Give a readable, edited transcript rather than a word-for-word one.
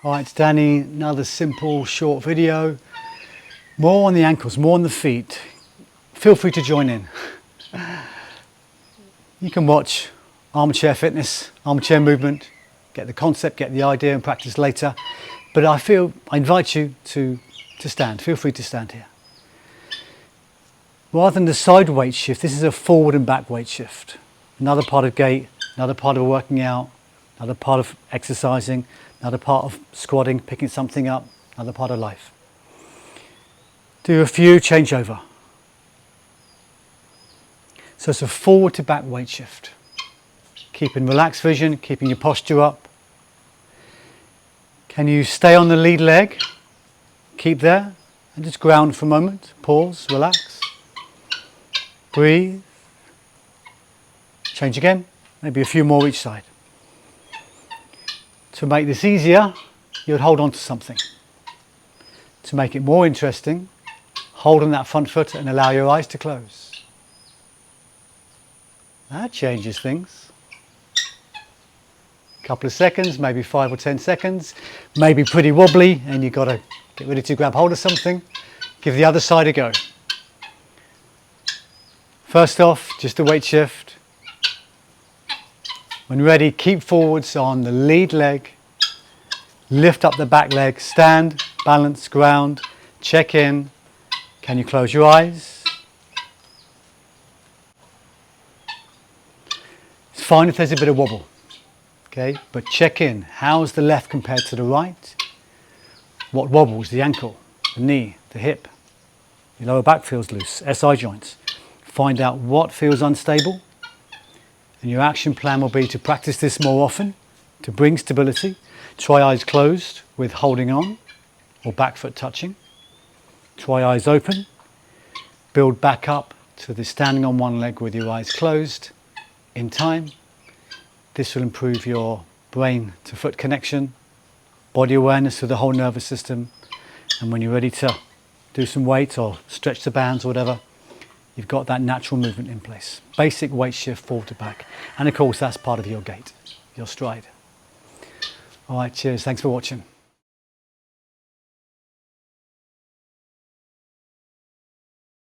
Alright, it's Danny, another simple short video. More on the ankles, more on the feet. Feel free to join in. You can watch armchair fitness, armchair movement, get the concept, get the idea and practice later. But I invite you to stand. Feel free to stand here. Rather than the side weight shift, this is a forward and back weight shift. Another part of gait, another part of working out, another part of exercising, another part of squatting, picking something up, another part of life. Do a few, change over. So it's a forward to back weight shift. Keeping relaxed vision, keeping your posture up. Can you stay on the lead leg? Keep there and just ground for a moment. Pause, relax. Breathe. Change again, maybe a few more each side. To make this easier, you would hold on to something. To make it more interesting, hold on that front foot and allow your eyes to close. That changes things. A couple of seconds, maybe 5 or 10 seconds, maybe pretty wobbly and you've got to get ready to grab hold of something. Give the other side a go. First off, just a weight shift. When ready, keep forwards on the lead leg, lift up the back leg, stand, balance, ground, check in. Can you close your eyes? It's fine if there's a bit of wobble, okay? But check in. How's the left compared to the right? What wobbles? The ankle, the knee, the hip. Your lower back feels loose, SI joints. Find out what feels unstable. And your action plan will be to practice this more often, to bring stability. Try eyes closed with holding on or back foot touching. Try eyes open. Build back up to the standing on one leg with your eyes closed. In time, this will improve your brain to foot connection, body awareness of the whole nervous system. And when you're ready to do some weight or stretch the bands or whatever, you've got that natural movement in place. Basic weight shift forward to back. And of course, that's part of your gait, your stride. All right, cheers. Thanks for watching.